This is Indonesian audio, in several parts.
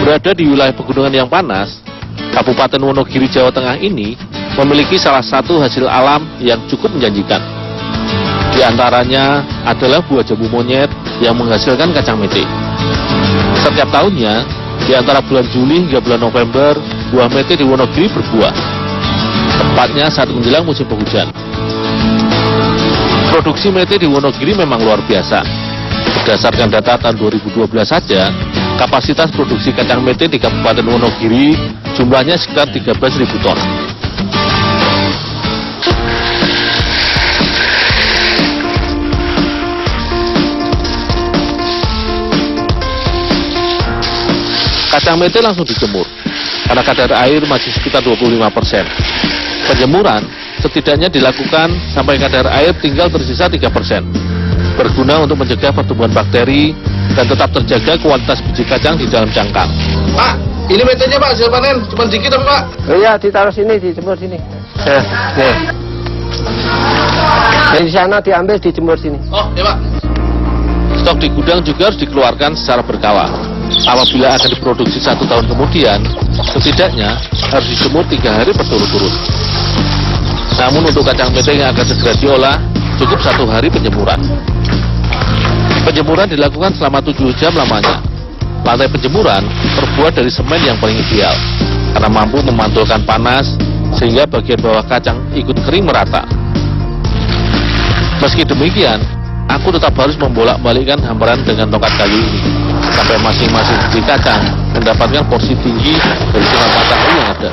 Berada di wilayah pegunungan yang panas, Kabupaten Wonogiri, Jawa Tengah ini memiliki salah satu hasil alam yang cukup menjanjikan. Di antaranya adalah buah jambu monyet yang menghasilkan kacang mete. Setiap tahunnya, di antara bulan Juli hingga bulan November, buah mete di Wonogiri berbuah. Tepatnya saat menjelang musim penghujan. Produksi mete di Wonogiri memang luar biasa. Berdasarkan data tahun 2012 saja, kapasitas produksi kacang mete di Kabupaten Wonogiri jumlahnya sekitar 13.000 ton. Kacang mete langsung dijemur, karena kadar air masih sekitar 25%. Penjemuran setidaknya dilakukan sampai kadar air tinggal tersisa 3%. Berguna untuk mencegah pertumbuhan bakteri dan tetap terjaga kualitas biji kacang di dalam cangkang. Pak, ini metenya Pak, hasil panen cuma dikit apa Pak? Oh iya, ditaruh sini, dijemur sini. Dari sana diambil, dijemur sini. Oh, iya Pak. Stok di gudang juga harus dikeluarkan secara berkala. Apabila akan diproduksi 1 tahun kemudian, setidaknya harus dijemur 3 hari berturut-turut. Namun untuk kacang mete yang akan segera diolah, cukup 1 hari penjemuran. Penjemuran dilakukan selama 7 jam lamanya. Lantai penjemuran terbuat dari semen yang paling ideal, karena mampu memantulkan panas, sehingga bagian bawah kacang ikut kering merata. Meski demikian, aku tetap harus membolak-balikkan hamparan dengan tongkat kayu ini, sampai masing-masing biji kacang mendapatkan porsi tinggi dari sinar matahari yang ada.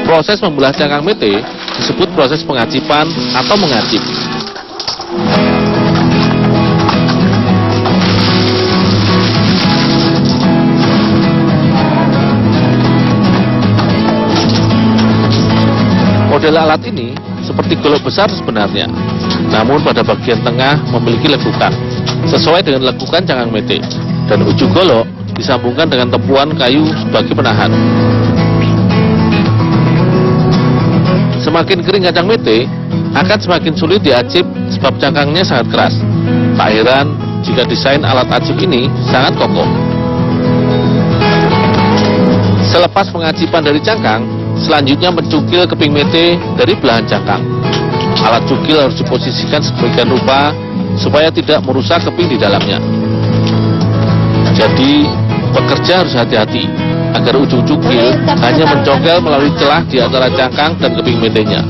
Proses membelah cangkang mete disebut proses pengacipan atau mengacip. Model alat ini seperti golok besar sebenarnya, namun pada bagian tengah memiliki lekukan, sesuai dengan lekukan cangkang mete, dan ujung golok disambungkan dengan tepuan kayu sebagai penahan. Semakin kering kacang mete, akan semakin sulit diacip sebab cangkangnya sangat keras. Tak heran jika desain alat acip ini sangat kokoh. Selepas pengacipan dari cangkang, selanjutnya mencukil keping mete dari belahan cangkang. Alat cukil harus diposisikan sedemikian rupa supaya tidak merusak keping di dalamnya. Jadi, pekerja harus hati-hati agar ujung cukil hanya mencongkel melalui celah di antara cangkang dan keping metenya.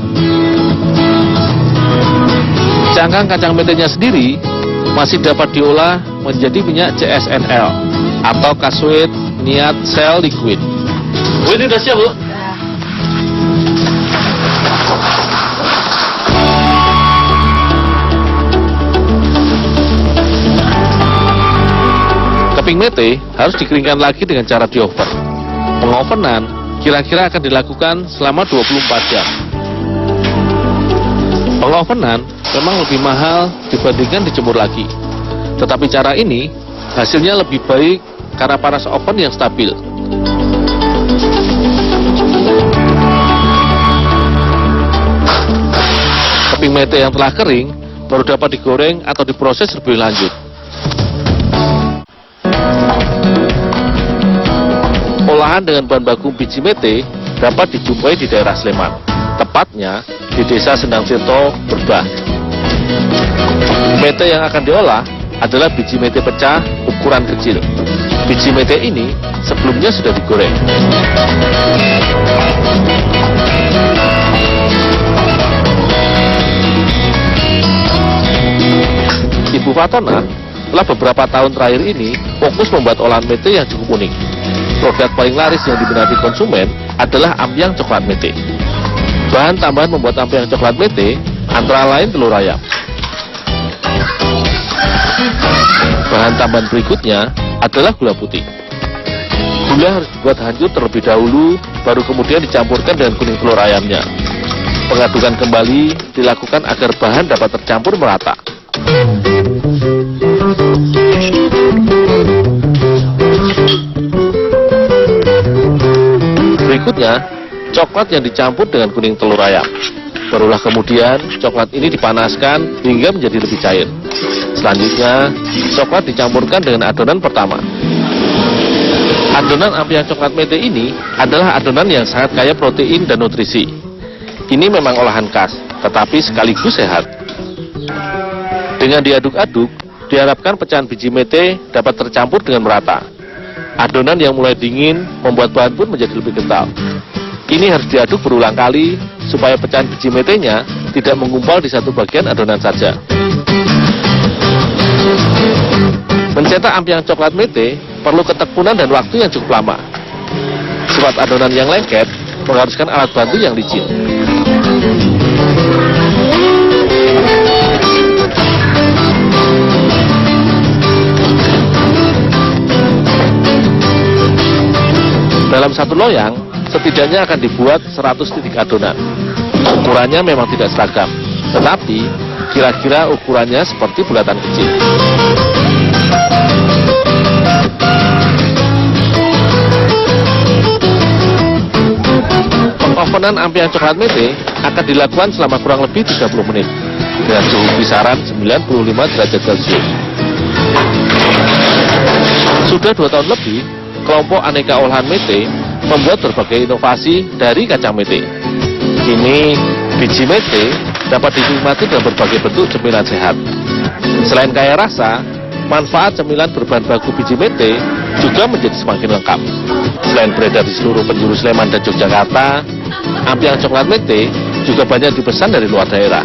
Cangkang kacang metenya sendiri masih dapat diolah menjadi minyak CSNL atau Cassued Niat Cell Liquid. Bu, ini udah siap Bu? Keping mete harus dikeringkan lagi dengan cara dioven. Pengovenan kira-kira akan dilakukan selama 24 jam. Pengovenan memang lebih mahal dibandingkan dijemur lagi. Tetapi cara ini hasilnya lebih baik karena panas oven yang stabil. Keping mete yang telah kering baru dapat digoreng atau diproses lebih lanjut. Olahan dengan bahan baku biji mete dapat dijumpai di daerah Sleman, tepatnya di Desa Sendang Tirto, Berbah. Mete yang akan diolah adalah biji mete pecah ukuran kecil. Biji mete ini sebelumnya sudah digoreng. Ibu Fatona telah beberapa tahun terakhir ini fokus membuat olahan mete yang cukup unik. Produk paling laris yang diminati konsumen adalah ampiang coklat mete. Bahan tambahan membuat ampiang coklat mete antara lain telur ayam. Bahan tambahan berikutnya adalah gula putih. Gula harus dibuat hancur terlebih dahulu, baru kemudian dicampurkan dengan kuning telur ayamnya. Pengadukan kembali dilakukan agar bahan dapat tercampur merata. Berikutnya, coklat yang dicampur dengan kuning telur ayam. Barulah kemudian coklat ini dipanaskan hingga menjadi lebih cair. Selanjutnya, coklat dicampurkan dengan adonan pertama. Adonan ampiang coklat mete ini adalah adonan yang sangat kaya protein dan nutrisi. Ini memang olahan khas, tetapi sekaligus sehat. Dengan diaduk-aduk, diharapkan pecahan biji mete dapat tercampur dengan merata. Adonan yang mulai dingin membuat bahan pun menjadi lebih kental. Ini harus diaduk berulang kali supaya pecahan biji metenya tidak menggumpal di satu bagian adonan saja. Mencetak ampiang coklat mete perlu ketekunan dan waktu yang cukup lama. Sebab adonan yang lengket mengharuskan alat bantu yang licin. Dalam satu loyang, setidaknya akan dibuat 100 titik adonan. Ukurannya memang tidak seragam, tetapi kira-kira ukurannya seperti bulatan kecil. Pengovenan ampiang coklat mete akan dilakukan selama kurang lebih 30 menit dengan suhu kisaran 95 derajat Celcius. Sudah 2 tahun lebih, kelompok aneka olahan mete membuat berbagai inovasi dari kacang mete. Kini, biji mete dapat dinikmati dalam berbagai bentuk cemilan sehat. Selain kaya rasa, manfaat cemilan berbahan baku biji mete juga menjadi semakin lengkap. Selain beredar di seluruh penjuru Sleman dan Yogyakarta, ampiang coklat mete juga banyak dipesan dari luar daerah.